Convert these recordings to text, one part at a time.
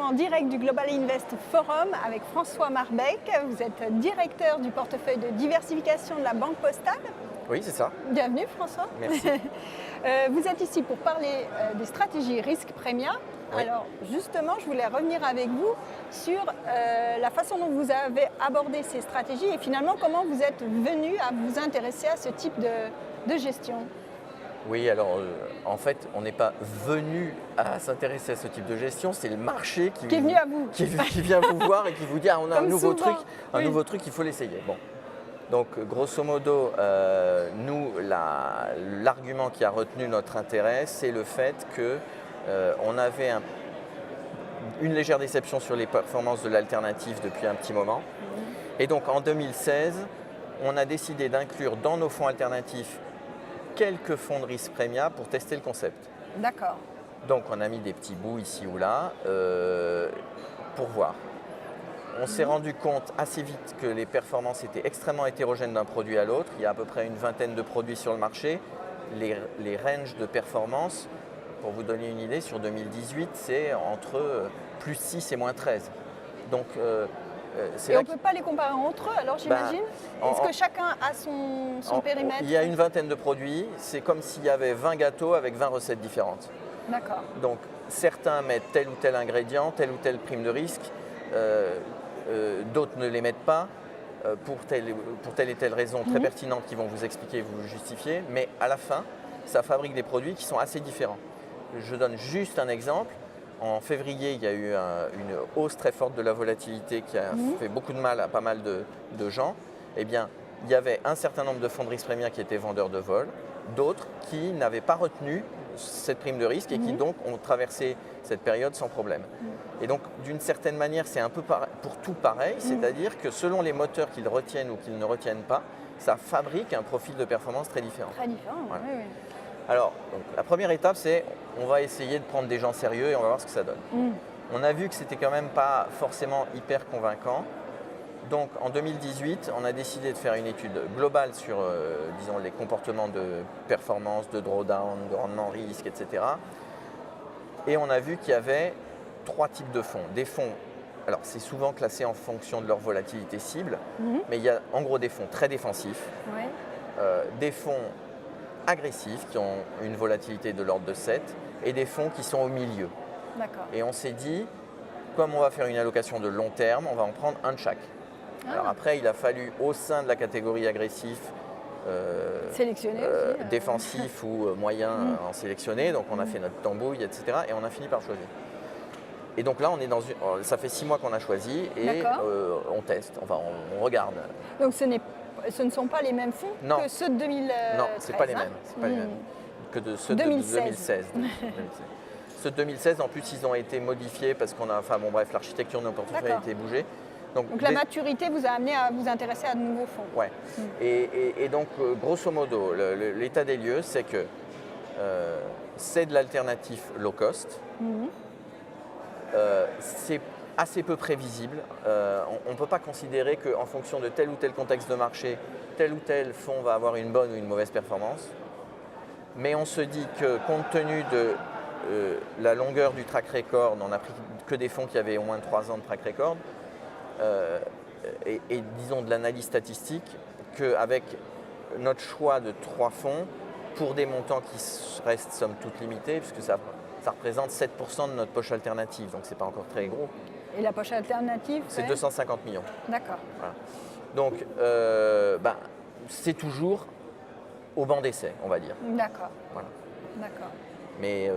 en direct du Global Invest Forum avec François Marbec. Vous êtes directeur du portefeuille de diversification de la Banque Postale. Oui, c'est ça. Bienvenue François. Merci. Vous êtes ici pour parler des stratégies risque prémia. Oui. Alors justement, je voulais revenir avec vous sur la façon dont vous avez abordé ces stratégies et finalement comment vous êtes venu à vous intéresser à ce type de gestion. Oui, alors en fait, on n'est pas venu à s'intéresser à ce type de gestion, c'est le marché qui est venu à vous, qui vient vous voir et qui vous dit ah, on a Comme un nouveau souvent. truc, nouveau truc, il faut l'essayer. Bon. Donc grosso modo, nous, l'argument qui a retenu notre intérêt, c'est le fait qu'on avait une légère déception sur les performances de l'alternative depuis un petit moment. Et donc en 2016, on a décidé d'inclure dans nos fonds alternatifs quelques fonds de risque prémia pour tester le concept. D'accord. Donc on a mis des petits bouts ici ou là pour voir. On s'est rendu compte assez vite que les performances étaient extrêmement hétérogènes d'un produit à l'autre. Il y a à peu près une vingtaine de produits sur le marché. Les ranges de performance, pour vous donner une idée, sur 2018, c'est entre plus 6 et moins 13. Donc, et on ne peut pas les comparer entre eux, alors j'imagine. Est-ce que chacun a son périmètre? Il y a une vingtaine de produits. C'est comme s'il y avait 20 gâteaux avec 20 recettes différentes. D'accord. Donc, certains mettent tel ou tel ingrédient, telle ou telle prime de risque. D'autres ne les mettent pas pour telle et telle raison très pertinente qu'ils vont vous expliquer et vous justifier. Mais à la fin, ça fabrique des produits qui sont assez différents. Je donne juste un exemple. En février, il y a eu une hausse très forte de la volatilité qui a fait beaucoup de mal à pas mal de gens. Eh bien, il y avait un certain nombre de fonds de risque prémia qui étaient vendeurs de vol, d'autres qui n'avaient pas retenu cette prime de risque et qui donc ont traversé cette période sans problème. Et donc, d'une certaine manière, c'est un peu pour tout pareil, c'est-à-dire que selon les moteurs qu'ils retiennent ou qu'ils ne retiennent pas, ça fabrique un profil de performance très différent. Très différent, Voilà. oui. Alors, donc, la première étape, c'est on va essayer de prendre des gens sérieux et on va voir ce que ça donne. On a vu que c'était quand même pas forcément hyper convaincant. Donc, en 2018, on a décidé de faire une étude globale sur, disons, les comportements de performance, de drawdown, de rendement risque, etc. Et on a vu qu'il y avait 3 types de fonds. Des fonds, alors c'est souvent classé en fonction de leur volatilité cible, mais il y a en gros des fonds très défensifs, des fonds agressifs qui ont une volatilité de l'ordre de 7 et des fonds qui sont au milieu. D'accord. Et on s'est dit, comme on va faire une allocation de long terme, on va en prendre un de chaque. Alors après, il a fallu au sein de la catégorie agressif, sélectionner défensif ou moyen en sélectionner. Donc on a fait notre tambouille, etc. Et on a fini par choisir. Et donc là, on est ça fait 6 mois qu'on a choisi et on teste, enfin on regarde. Donc ce ne sont pas les mêmes fonds que ceux de 2013? Non, ce n'est pas les mêmes. C'est pas les mêmes que ceux de 2016. Ceux de 2016, en plus, ils ont été modifiés parce qu'on a, enfin bon bref, l'architecture de nos portefeuilles a été bougée. Donc la maturité vous a amené à vous intéresser à de nouveaux fonds. Ouais. Et donc, grosso modo, l'état des lieux, c'est que c'est de l'alternatif low cost. C'est assez peu prévisible. On ne peut pas considérer qu'en fonction de tel ou tel contexte de marché, tel ou tel fonds va avoir une bonne ou une mauvaise performance. Mais on se dit que compte tenu de la longueur du track record, on n'a pris que des fonds qui avaient au moins 3 ans de track record, et disons de l'analyse statistique, qu'avec notre choix de 3 fonds, pour des montants qui restent somme toute limités, puisque ça représente 7% de notre poche alternative, donc ce n'est pas encore très gros. Et la poche alternative, c'est 250 millions. D'accord. Voilà. Donc, c'est toujours au banc d'essai, on va dire. D'accord. Voilà. D'accord. Mais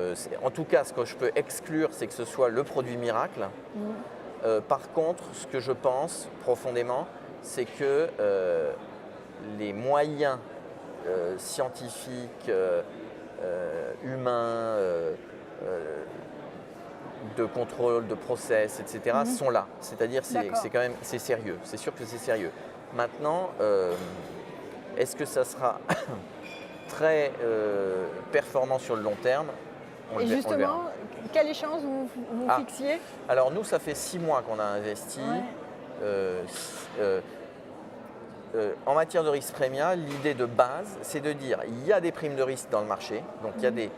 en tout cas, ce que je peux exclure, c'est que ce soit le produit miracle. Par contre, ce que je pense profondément, c'est que les moyens scientifiques, humains, de contrôle, de process, etc. sont là. C'est-à-dire c'est sérieux. C'est sûr que c'est sérieux. Maintenant, est-ce que ça sera très performant sur le long terme? Et justement, quelle échéance vous fixiez? Alors nous, ça fait 6 mois qu'on a investi. En matière de risque prémia, l'idée de base, c'est de dire il y a des primes de risque dans le marché, donc il y a des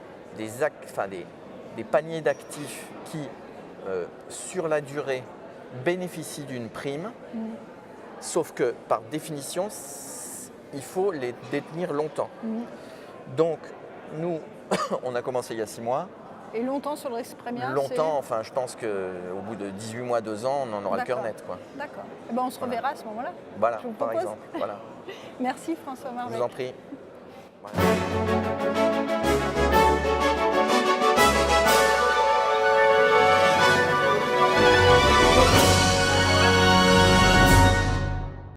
paniers d'actifs qui sur la durée, bénéficient d'une prime, sauf que par définition, il faut les détenir longtemps. Donc, nous, on a commencé il y a 6 mois. Et longtemps sur le risque premium? Longtemps, enfin, je pense qu'au bout de 18 mois, 2 ans, on en aura le cœur net, quoi. D'accord. Eh ben, on se reverra à ce moment-là. Voilà, Je vous par propose. exemple. Voilà. Merci François Marbec. Je vous en prie. Voilà.